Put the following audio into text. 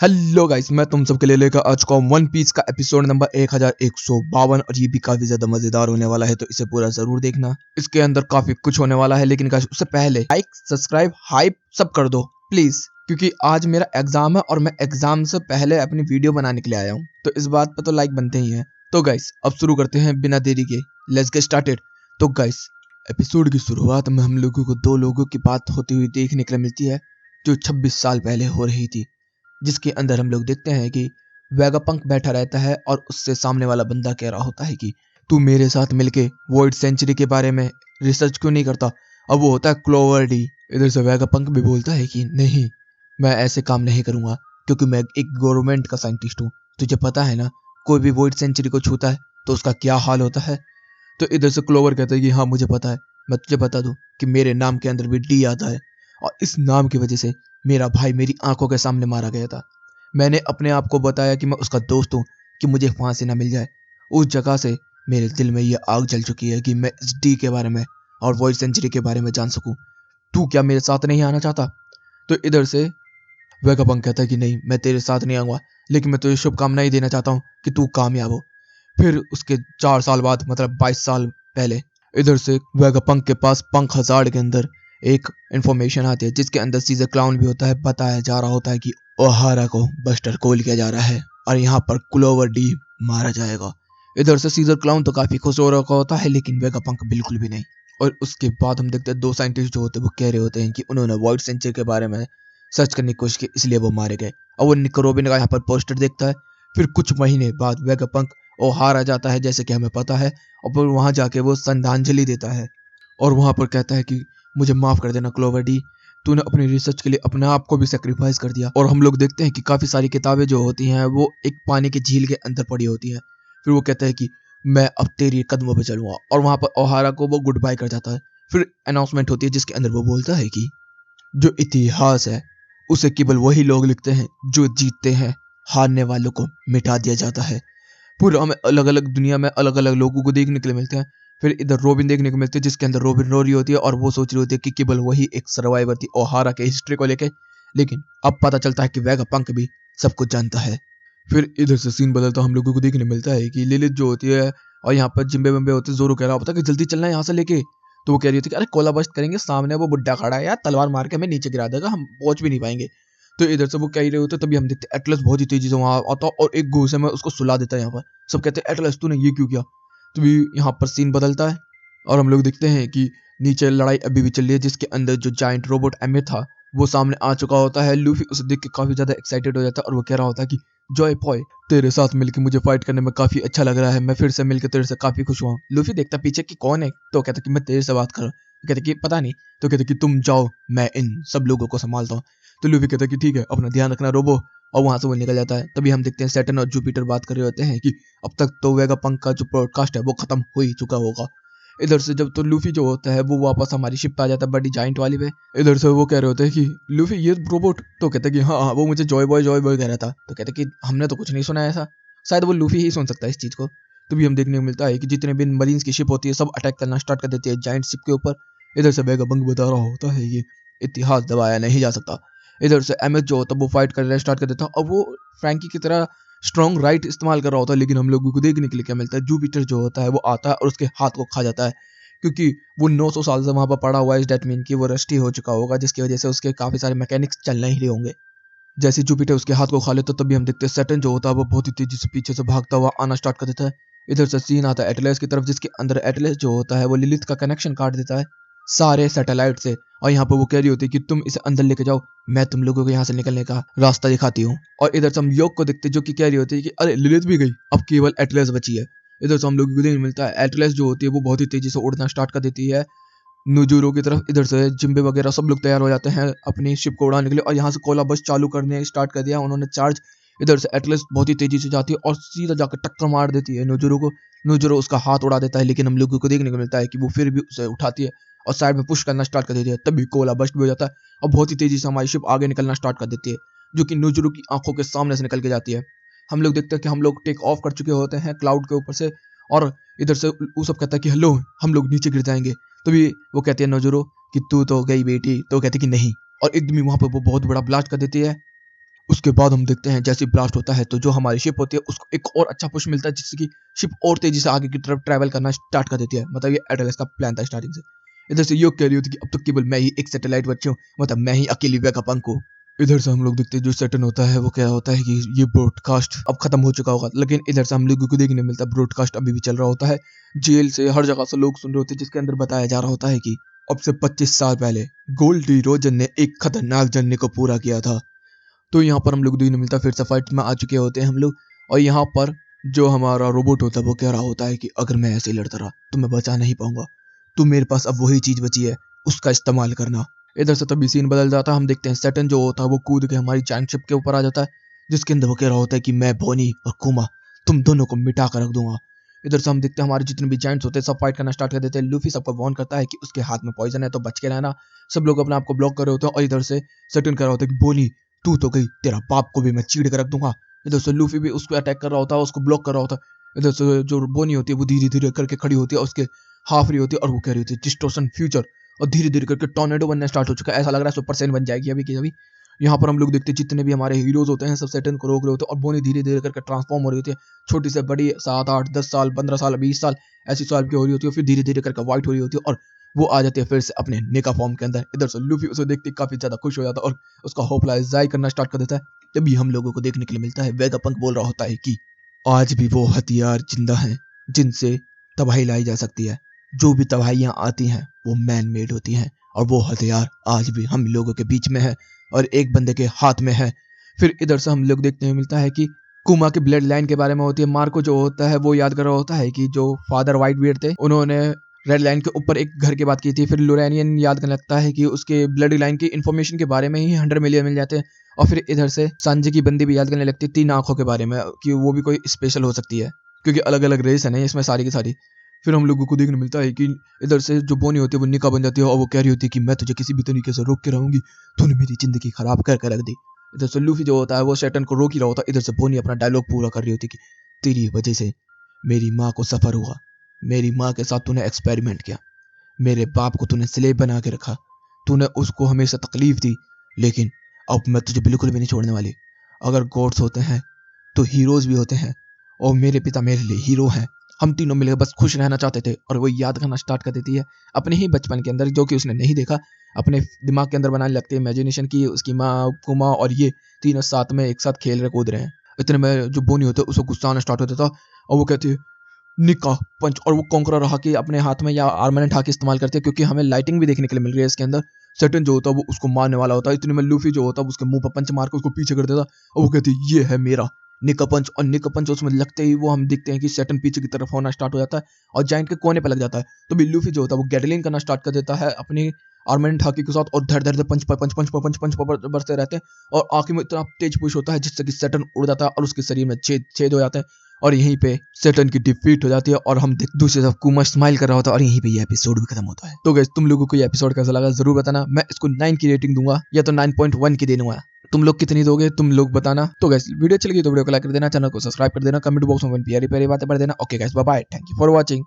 Hello guys, मैं तुम सबके लिए लेकर आ चुका हूँ वन पीस का एपिसोड नंबर 1152 और ये भी काफी ज्यादा मजेदार होने वाला है, तो इसे पूरा जरूर देखना। इसके अंदर काफी कुछ होने वाला है, लेकिन गाइस उससे पहले लाइक सब्सक्राइब हाइप सब कर दो प्लीज, क्योंकि आज मेरा एग्जाम है और मैं एग्जाम से पहले अपनी वीडियो बनाने के लिए आया हूँ, तो इस बात पर तो लाइक बनते ही है। तो गाइस अब शुरू करते हैं बिना देरी के, लेट्स गेट स्टार्टेड। तो गाइस एपिसोड की शुरुआत में हम लोगों को दो लोगों की बात होती हुई देखने के लिए मिलती है, जो 26 साल पहले हो रही थी, जिसके अंदर हम लोग देखते हैं कि वेगापंक बैठा रहता है और उससे सामने वाला बंदा कह रहा होता है कि तू मेरे साथ मिलके वॉइड सेंचुरी के बारे में रिसर्च क्यों नहीं करता। अब वो होता है क्लोवर डी। इधर से वेगापंक भी बोलता है कि नहीं, मैं ऐसे काम नहीं करूंगा, क्योंकि मैं एक गवर्नमेंट का साइंटिस्ट हूँ। तुझे पता है ना, कोई भी वॉइड सेंचुरी को छूता है तो उसका क्या हाल होता है। तो इधर से क्लोवर कहता है कि हाँ मुझे पता है, मैं तुझे बता दूं कि मेरे नाम के अंदर भी डी आता है, और इस नाम की वजह से मेरा भाई मेरी आंखों के सामने मारा गया था। मैंने अपने आप को बताया कि मैं उसका दोस्त हूँ, कि मुझे फांसी ना मिल जाए। उस जगह से मेरे दिल में ये आग जल चुकी है कि मैं इस डी के बारे में और वॉइड सेंचुरी के बारे में जान सकूं। तू क्या मेरे साथ नहीं आना चाहता। तो इधर से वेगापंक कहता है कि नहीं, मैं तेरे साथ नहीं आऊंगा, लेकिन मैं तुझे शुभकामनाएं देना चाहता हूँ कि तू कामयाब हो। फिर उसके 4 साल बाद, मतलब 22 साल पहले, इधर से वेगापंक के पास पंख हजार्ड के अंदर एक इंफॉर्मेशन आती है, जिसके अंदर सीजर क्लाउन भी होता है। बताया जा रहा होता है कि ओहारा को बस्टर कोल किया जा रहा है और यहाँ पर क्लोवर डी मारा जाएगा। इधर से सीजर क्लाउन तो काफी खुश हो रखा होता है, लेकिन वेगापंक बिल्कुल भी नहीं। और उसके बाद हम देखते हैं दो साइंटिस्ट जो होते हैं वो कह रहे होते हैं कि उन्होंने वॉइड सेंचुरी के बारे में सर्च करने की कोशिश की, इसलिए वो मारे गए। और वो निको रोबिन का यहाँ पर पोस्टर देखता है। फिर कुछ महीने बाद वेगापंक ओहारा जाता है, जैसे कि हमें पता है, और फिर वहां जाके वो श्रद्धांजलि देता है और वहां पर कहता है कि मुझे माफ कर देना क्लोवर डी, तूने अपनी रिसर्च के लिए अपने आप को भी सेक्रीफाइस कर दिया। और हम लोग देखते हैं कि काफी सारी किताबें जो होती हैं वो एक पानी की झील के अंदर पड़ी होती हैं। फिर वो कहता है कि मैं अब तेरी कदमों पे चलूंगा, और वहां पर ओहारा को वो गुड बाय कर जाता है। फिर अनाउंसमेंट होती है, जिसके अंदर वो बोलता है कि जो इतिहास है उसे केवल वही लोग लिखते हैं जो जीतते हैं, हारने वालों को मिटा दिया जाता है। पूरा हमें अलग अलग दुनिया में अलग अलग लोगों को देखने के लिए मिलते हैं। फिर इधर रोबिन देखने को मिलती है, जिसके अंदर रोबिन रो रही होती है और वो सोच रही होती है कि केवल वही एक सर्वाइवर थी ओहारा के हिस्ट्री को लेके। लेकिन अब पता चलता है कि वेगापंक भी सब कुछ जानता है। फिर इधर से सीन बदलता हम लोगों को देखने मिलता है कि लिलित जो होती है, और यहाँ पर जिम्बे बम्बे होते हैं, जोरो कह रहा होता है कि जल्दी चलना है यहाँ से लेके। तो वो कह रही होती है कि अरे कोला बस्ट करेंगे, सामने वो बुड्ढा खड़ा है यार, तलवार मार के हमें नीचे गिरा देगा, हम पहुंच भी नहीं पाएंगे। तो इधर से वो कह रहे होते, तभी हम देखते हैं एटलस बहुत ही तेजी से वहां आता है और एक घूसे में उसको सुला देता है। यहाँ पर सब कहते हैं एटलस तूने ये क्यों किया। तभी यहाँ पर सीन बदलता है और हम लोग देखते हैं कि नीचे लड़ाई अभी भी चल रही है, जिसके अंदर जो जाइंट रोबोट एमे था वो सामने आ चुका होता है। लूफी उसे देख के काफी ज्यादा एक्साइटेड हो जाता है और वो कह रहा होता है कि जॉय बॉय, तेरे साथ मिलकर मुझे फाइट करने में काफी अच्छा लग रहा है, मैं फिर से मिलकर तेरे से काफी खुश हुआ हूँ। लूफी देखता पीछे कि कौन है, तो कहता कि मैं तेरे से बात कर रहा हूँ। कहते कि पता नहीं। तो कहते कि तुम जाओ, मैं इन सब लोगों को संभालता हूँ। तो लूफी कहता कि ठीक है, अपना ध्यान रखना रोबो, और वहां से वो निकल जाता है। तभी हम देखते हैं सैटर्न और जुपिटर बात कर रहे होते हैं कि अब तक तो वेगापंक का जो पॉडकास्ट है वो खत्म हो ही चुका होगा। इधर से जब तो लूफी जो होता है वो वापस हमारी शिप पे आ जाता है, बड़ी जाइंट वाली पे। इधर से वो कह रहे होते हैं कि लूफी ये रोबोट, तो कहते हैं कि हाँ हाँ वो मुझे जॉय बॉय कह रहा था। तो कहते हैं कि हमने तो कुछ नहीं सुना ऐसा, शायद वो लूफी ही सुन सकता है इस चीज को। तभी हम देखने को मिलता है कि जितने भी मरीन्स की शिप होती है सब अटैक करना स्टार्ट कर देती है जाइंट शिप के ऊपर। इधर से वेगापंक बता रहा होता है ये इतिहास दबाया नहीं जा सकता। इधर से एमएच जो होता है वो फाइट करना स्टार्ट कर देता है, और वो फ्रैंकी की तरह स्ट्रॉन्ग राइट इस्तेमाल कर रहा होता है। लेकिन हम लोगों को देखने के लिए क्या मिलता है, जुपिटर जो होता है वो आता है और उसके हाथ को खा जाता है, क्योंकि वो 900 साल से वहां पर पड़ा हुआ है। इस डेट मीन की वो रस्टी हो चुका होगा, जिसकी वजह से उसके काफी सारे मैकेनिक्स चल नहीं रहे होंगे। जैसे जुपिटर उसके हाथ को खा लेता, तभी हम देखते हैं सैटर्न जो होता है वो बहुत ही तेजी से पीछे से भागता हुआ आना स्टार्ट कर देता है। इधर से सीन आता है एटलस की तरफ, जिसके अंदर एटलस जो होता है वो लिलिथ का कनेक्शन काट देता है सारे सैटेलाइट से। और यहाँ पर वो कह रही होती है कि तुम इसे अंदर लेके जाओ, मैं तुम लोगों को यहाँ से निकलने का रास्ता दिखाती हूँ। और इधर से हम योग को देखते जो कि कह रही होती है कि अरे लिलिथ भी गई, अब केवल एटलस बची है। इधर से हम लोगों को देखने मिलता है एटलस जो होती है वो बहुत ही तेजी से उड़ना स्टार्ट कर देती है नुजूरो की तरफ। इधर से जिम्बे वगैरह सब लोग तैयार हो जाते हैं अपनी शिप को उड़ाने के लिए, और यहाँ से कोला बस चालू करने स्टार्ट कर दिया उन्होंने चार्ज। इधर से एटलस बहुत ही तेजी से जाती है और सीधा जाकर टक्कर मार देती है नुजूरो को। नुजूरो उसका हाथ उड़ा देता है, लेकिन हम लोगों को देखने को मिलता है कि वो फिर भी उसे उठाती है और साइड में पुश करना स्टार्ट कर देती है। तभी कोला बस्ट भी हो जाता है और बहुत ही तेजी से हमारी शिप आगे निकलना स्टार्ट कर देती है, जो कि नुजूरो की आंखों के सामने से निकल के जाती है। हम लोग देखते हैं कि हम लोग टेक ऑफ कर चुके होते हैं क्लाउड के ऊपर से, और इधर से वो सब कहता है कि हेलो, हम लोग नीचे गिर जाएंगे। तभी वो कहती है नोजोरो कि तू तो गई बेटी, तो कहती कि नहीं, और एकदम ही वहां पर वो बहुत बड़ा ब्लास्ट कर देती है उसके बाद हम देखते हैं जैसे ब्लास्ट होता है तो जो हमारी शिप होती है उसको एक और अच्छा पुश मिलता है, जिससे कि शिप और तेजी से आगे की तरफ ट्रैवल करना स्टार्ट कर देती है। मतलब ये एडलस का प्लान था स्टार्टिंग से। इधर से यो कह रही होती कि अब तो केवल मैं ही एक सैटेलाइट बची हूँ, मतलब मैं ही अकेली वेगापंक हूँ। इधर से हम लोग देखते हैं जो सैटर्न होता है वो क्या होता है कि ये ब्रॉडकास्ट अब खत्म हो चुका होगा, लेकिन इधर से हम लोगों को देखने मिलता है ब्रॉडकास्ट अभी भी चल रहा होता है। जेल से हर जगह से लोग सुन रहे होते हैं, जिसके अंदर बताया जा रहा होता है कि अब से 25 साल पहले गोल्डी रोजर ने एक खतरनाक जर्नी को पूरा किया था। तो यहाँ पर हम लोग देखने मिलता है फिर से फाइट में आ चुके होते हैं हम लोग, और यहाँ पर जो हमारा रोबोट होता है वो कह रहा होता है कि अगर मैं ऐसे ही लड़ता रहा तो मैं बचा नहीं पाऊंगा, तो मेरे पास अब वही चीज बची है, उसका इस्तेमाल करना। इधर से तभी सीन बदल जाता है, हम देखते हैं सैटर्न जो होता है वो कूद के हमारी जाइंट शिप के ऊपर आ जाता है, जिसके अंदर वो कह रहा होता है कि मैं बोनी और कुमा तुम दोनों को मिटा कर रख दूंगा। इधर से हम देखते हैं हमारे जितने भी जाइंट्स होते हैं सब फाइट करना स्टार्ट कर देते हैं। लूफी सबको वार्न करता है कि उसके हाथ में पॉइजन है तो बच के रहना। सब लोग अपने आप को ब्लॉक कर रहे होते हैं, और इधर से सैटर्न कह रहा होता है कि बोनी तू तो गई, तेरा बाप को भी मैं चीड़ कर रख दूंगा। इधर से लूफी भी उसको अटैक कर रहा होता है, उसको ब्लॉक कर रहा होता है। इधर से जो बोनी होती है वो धीरे धीरे करके खड़ी होती है, उसके हाफ रही होती है और वो कह रही होती है डिस्टॉर्शन फ्यूचर, और धीरे धीरे करके टॉर्नेडो बनना स्टार्ट हो चुका है। ऐसा लग रहा है सुपर सैयन बन जाएगी अभी की अभी। यहाँ पर हम लोग देखते हैं जितने भी हमारे हीरोज होते हैं सब सैटर्न को रोक रहे होते हैं, और बोनी धीरे धीरे करके ट्रांसफॉर्म हो रही होती है, छोटी से बड़ी 7 8 10 साल 15 साल 20 साल ऐसी साल की हो रही होती है, फिर धीरे धीरे करके व्हाइट हो रही होती है और वो आ जाती है फिर से अपने नेका फॉर्म के अंदर। इधर से लूफी उसे देखते काफी ज्यादा खुश हो जाता है और उसका हौसला अफजाई करना स्टार्ट कर देता है। तभी हम लोगों को देखने के लिए मिलता है वेगापंक बोल रहा होता है कि आज भी वो हथियार जिंदा हैं जिनसे तबाही लाई जा सकती है। जो भी तबाहियां आती हैं वो मैन मेड होती हैं, और वो हथियार आज भी हम लोगों के बीच में है और एक बंदे के हाथ में है। फिर इधर से हम लोग देखने में मिलता है कि कुमा की ब्लड लाइन के बारे में होती है। मार्को जो होता है वो याद कर रहा होता है कि जो फादर व्हाइट बियर्ड थे उन्होंने रेड लाइन के ऊपर एक घर की बात की थी। फिर लोरेनियन याद करने लगता है कि उसके ब्लड लाइन की इन्फॉर्मेशन के बारे में ही 100 मिलियन मिल जाते हैं। और फिर इधर से सांझे की बंदी भी याद करने लगती है 3 आंखों के बारे में, कि वो भी कोई स्पेशल हो सकती है, क्योंकि अलग अलग रेस है ना इसमें सारी की सारी। फिर हम लोगों को देखने मिलता है कि इधर से जो बोनी होती है वो निका बन जाती है, और वो कह रही होती है कि मैं तुझे किसी भी तरीके से रोक के रहूंगी, तूने मेरी जिंदगी खराब कर कर रख दी। इधर से लूफी जो होता है वो शैटन को रोक ही रहा होता है। इधर से बोनी अपना डायलॉग पूरा कर रही होती है कि तेरी वजह से मेरी माँ को सफर हुआ, मेरी माँ के साथ तूने एक्सपेरिमेंट किया, मेरे बाप को तूने स्लेव बना के रखा, तूने उसको हमेशा तकलीफ दी, लेकिन अब मैं तुझे बिल्कुल भी नहीं छोड़ने वाली। अगर गॉड्स होते हैं तो हीरोज भी होते हैं, और मेरे पिता मेरे लिए हीरो हैं। हम तीनों मिलकर बस खुश रहना चाहते थे। और वो याद करना स्टार्ट कर देती है अपने ही बचपन के अंदर, जो कि उसने नहीं देखा, अपने दिमाग के अंदर बनाने लगती है इमेजिनेशन की उसकी माँ कुमा और ये तीनों साथ में एक साथ खेल रहे कूद रहे हैं। इतने में जो बोनी होता है उसको गुस्सा आना स्टार्ट होता था, और वो कहती है निका पंच, और वो कॉन्करा रहा कि अपने हाथ में या आर्मनेंट हाथ इस्तेमाल करते हैं, क्योंकि हमें लाइटिंग भी देखने के लिए मिल रही है इसके अंदर। सैटर्न जो होता है वो उसको मारने वाला होता है। इतने में लूफी जो होता है उसके मुंह पर पंच मार के उसको पीछे कर देता, और वो कहती है ये है मेरा निका पंच। और निका पंच उसमें लगते ही वो हम देखते हैं कि सैटर्न पीछे की तरफ होना स्टार्ट हो जाता है और जाइंट के कोने पर लग जाता है। तो भी लूफी जो होता है वो गैटलिन करना स्टार्ट कर देता है अपनी आर्मनेंट हाकी के साथ, और धड़ धड़ पंच पंच पंच पंच पंच बरसते रहते हैं, और आंखों में इतना तेज पुश होता है जिससे कि सैटर्न उड़ जाता है और उसके शरीर में छेद छेद हो जाते हैं, और यहीं पे सैटर्न की डिफीट हो जाती है। और हम दूसरी तरफ कुमा स्माइल कर रहा होता है, और यहीं पे ये एपिसोड भी खत्म होता है। तो गाइस तुम लोगों को ये एपिसोड कैसा लगा जरूर बताना। मैं इसको 9 की रेटिंग दूंगा या तो 9.1 की दे दूंगा। तुम लोग कितनी दोगे तुम लोग बताना। तो गाइस वीडियो अच्छी लगी तो वीडियो को लाइक कर देना, चैनल को सब्सक्राइब कर देना, कमेंट बॉक्स में प्यारी प्यारी बातें पढ़ देना। Okay guys bye bye, thank you for watching.